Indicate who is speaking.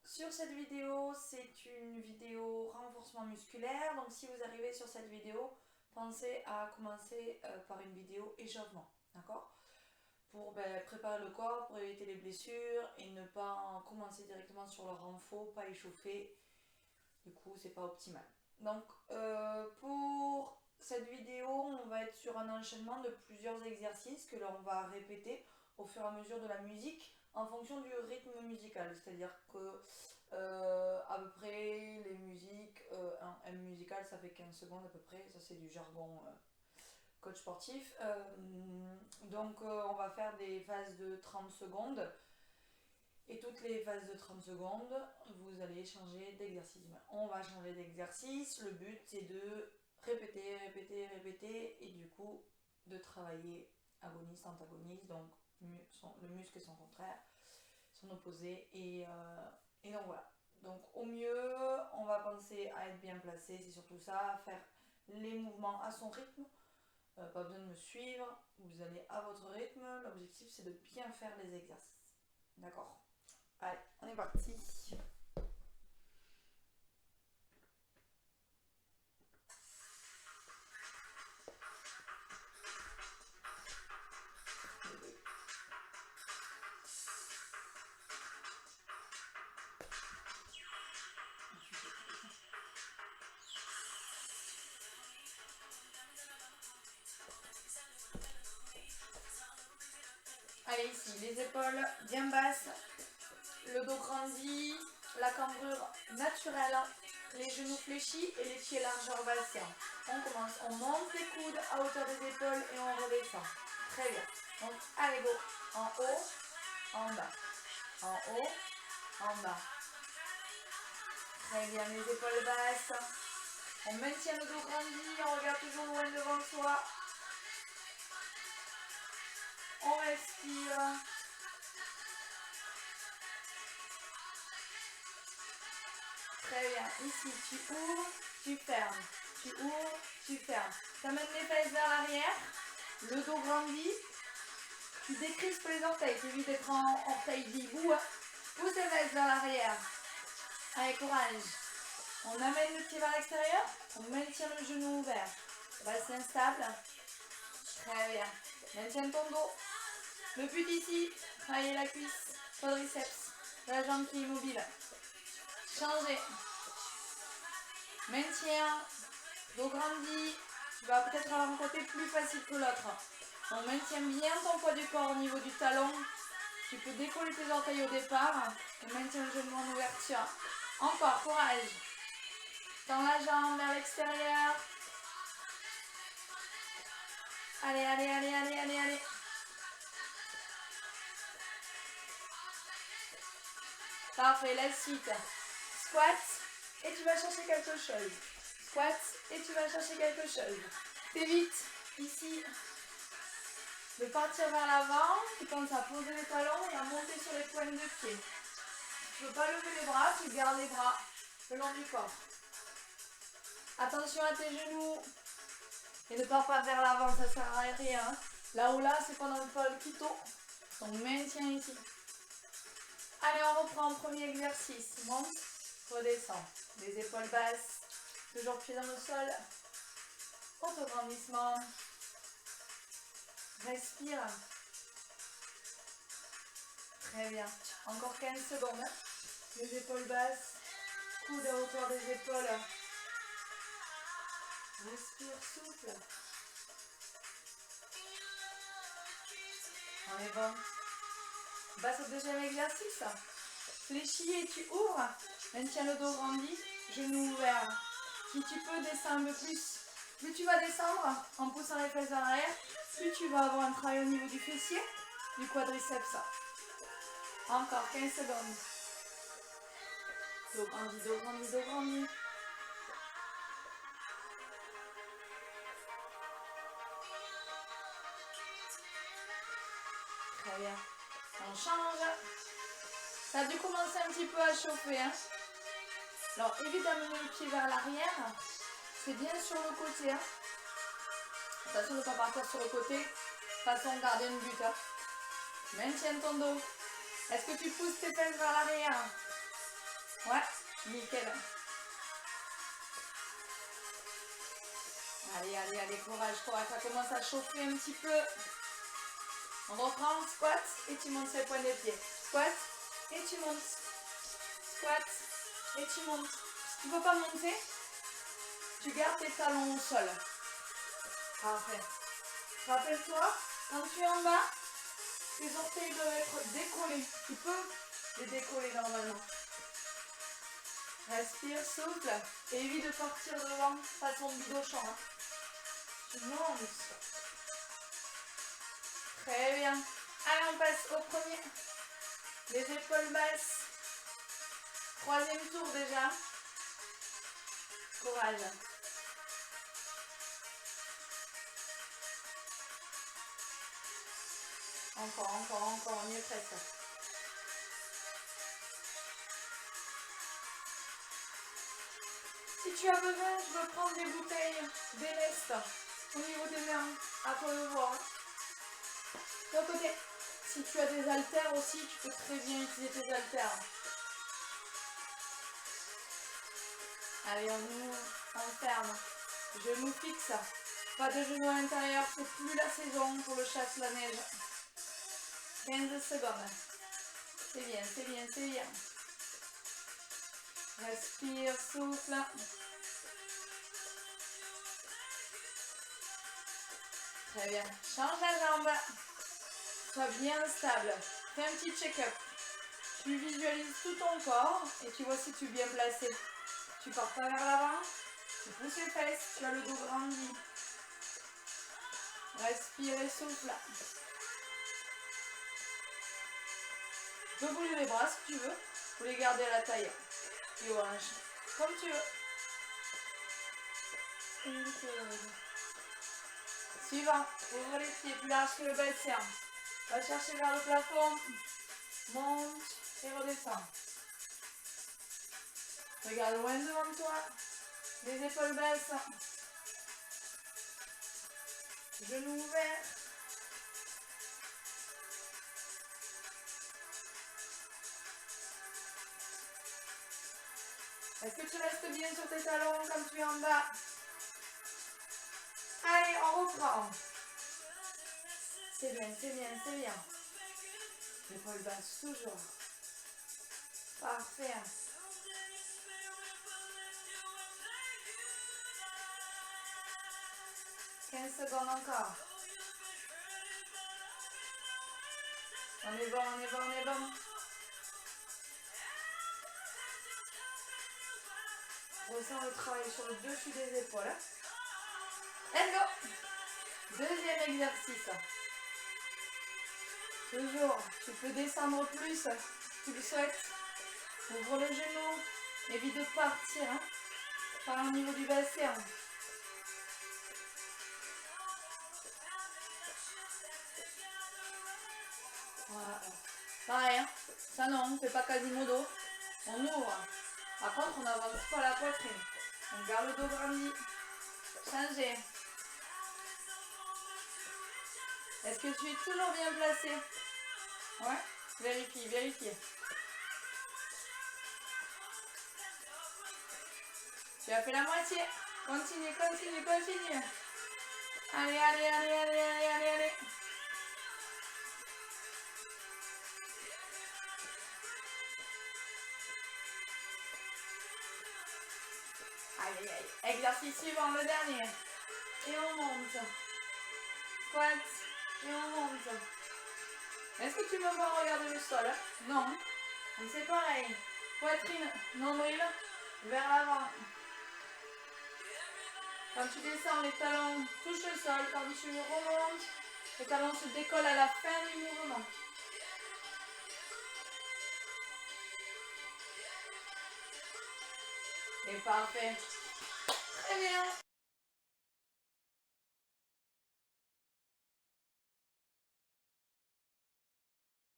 Speaker 1: sur cette vidéo, c'est une vidéo renforcement musculaire. Donc si vous arrivez sur cette vidéo, pensez à commencer par une vidéo échauffement, d'accord? Pour préparer le corps, pour éviter les blessures et ne pas commencer directement sur le renfort, pas échauffer. Du coup, c'est pas optimal. Donc pour cette vidéo, on va être sur un enchaînement de plusieurs exercices que l'on va répéter au fur et à mesure de la musique en fonction du rythme musical. C'est-à-dire que à peu près les musiques, un M musical ça fait 15 secondes à peu près, ça c'est du jargon coach sportif. Donc on va faire des phases de 30 secondes. Et toutes les phases de 30 secondes, vous allez changer d'exercice. On va changer d'exercice. Le but, c'est de répéter, répéter, répéter. Et du coup, de travailler agoniste, antagoniste. Donc, le muscle et son contraire, son opposé. Et donc, voilà. Donc, au mieux, on va penser à être bien placé. C'est surtout ça, à faire les mouvements à son rythme. Pas besoin de me suivre. Vous allez à votre rythme. L'objectif, c'est de bien faire les exercices. D'accord ? Allez, on est parti. Allez, ici, les épaules bien basses, le dos grandi, la cambrure naturelle, les genoux fléchis et les pieds largeur bassin. On commence, on monte les coudes à hauteur des épaules et on redescend. Très bien. Donc, allez, go. En haut, en bas. En haut, en bas. Très bien, les épaules basses. On maintient le dos grandi, on regarde toujours loin devant soi. On respire. Très bien. Ici, tu ouvres, tu fermes. Tu ouvres, tu fermes. Tu amènes les fesses vers l'arrière. Le dos grandit. Tu décrispes les orteils. Tu évites d'être en orteil debout. Pousse les fesses vers l'arrière. Allez, courage. On amène le pied vers l'extérieur. On maintient le genou ouvert. Bassin stable. Très bien. Maintiens ton dos. Le but ici, travailler la cuisse, quadriceps, la jambe qui est immobile. Changer. Maintien. Dos grandi. Tu vas peut-être avoir un côté plus facile que l'autre. On maintient bien ton poids du corps au niveau du talon. Tu peux décoller tes orteils au départ. Et maintiens le genou en ouverture. Encore, courage. Tends la jambe vers l'extérieur. Allez, allez, allez, allez, allez, allez. Parfait, la suite. Squat et tu vas chercher quelque chose. Squat et tu vas chercher quelque chose. T'évites ici de partir vers l'avant. Tu penses à poser les talons et à monter sur les pointes de pied. Tu ne veux pas lever les bras, tu gardes les bras le long du corps. Attention à tes genoux. Et ne pars pas vers l'avant, ça ne sert à rien. Là ou là, c'est pendant le pôle Quito. Donc maintien ici. Allez, on reprend. Premier exercice. Monte, redescend. Les épaules basses. Toujours pieds dans le sol. Autograndissement. Respire. Très bien. Encore 15 secondes. Les épaules basses. Coude à hauteur des épaules. Respire, souffle. On est bon. On passe au deuxième exercice. Fléchis et tu ouvres. Maintiens le dos grandi. Genoux ouverts. Si tu peux, descends un peu plus. Plus tu vas descendre en poussant les fesses vers l'arrière, plus tu vas avoir un travail au niveau du fessier, du quadriceps. Encore 15 secondes. Dos grandi, dos grandi, dos grandi. Très bien. On change. Ça a dû commencer un petit peu à chauffer. Hein. Alors évite d'amener le pied vers l'arrière. C'est bien sur le côté. Hein. Attention de ne pas partir sur le côté. Façon gardien de but. Hein. Maintiens ton dos. Est-ce que tu pousses tes fesses vers l'arrière? Ouais, nickel. Allez, allez, allez, courage, courage. Ça commence à chauffer un petit peu. On reprend, squat et tu montes sur les points des pieds. Squat et tu montes. Squat et tu montes. Si tu ne peux pas monter, tu gardes tes talons au sol. Parfait. Rappelle-toi, quand tu es en bas, tes orteils doivent être décollés. Tu peux les décoller normalement. Respire, souffle. Et évite de partir devant façon bidochon. Hein. Tu montes. Très bien. Allez, on passe au premier. Les épaules basses. Troisième tour déjà. Courage. Encore, encore, encore. On y est presque. Si tu as besoin, je peux prendre des bouteilles d'Elest au niveau des mains. À toi de voir. De l'autre côté, si tu as des haltères aussi, tu peux très bien utiliser tes haltères. Allez, on ouvre, on ferme. Genou fixe. Pas de genou à l'intérieur, c'est plus la saison pour le chasse-la-neige. 15 secondes. C'est bien, c'est bien, c'est bien. Respire, souffle. Très bien. Change la jambe. Sois bien stable. Fais un petit check-up. Tu visualises tout ton corps et tu vois si tu es bien placé. Tu pars pas vers l'avant. Tu pousses les fesses. Tu as le dos grandi. Respire et souffle. Tu peux bouger les bras si tu veux. Pour les garder à la taille. Et aux hanches. Comme tu veux. Suivant. Ouvre les pieds plus large que le bassin. Va chercher vers le plafond. Monte et redescend. Regarde loin devant toi. Les épaules basses. Genoux ouverts. Est-ce que tu restes bien sur tes talons quand tu es en bas? Allez, on reprend. C'est bien, c'est bien, c'est bien. L'épaule basse toujours. Parfait. « 15 secondes encore. On est bon, on est bon, on est bon. Ressens le travail sur le dessus des épaules. Let's go. Deuxième exercice. Toujours, tu peux descendre plus si tu le souhaites. Ouvre le genou. Évite de partir par au niveau du bassin. Voilà. Pareil, ça non, on ne fait pas Quasimodo. On ouvre. Par contre, on n'avance pas la poitrine. On garde le dos grandi. Changer. Est-ce que tu es toujours bien placé? Ouais. Vérifie, vérifie. Tu as fait la moitié. Continue, continue, continue. Allez, allez, allez, allez, allez, allez, allez. Aïe, aïe. Exercice suivant, le dernier. Et on monte. Squat. Et on monte. Est-ce que tu me vois regarder le sol? Non. Donc c'est pareil. Poitrine, nombril, vers l'avant. Quand tu descends, les talons touchent le sol. Quand tu remontes, les talons se décollent à la fin du mouvement. Et parfait. Très bien.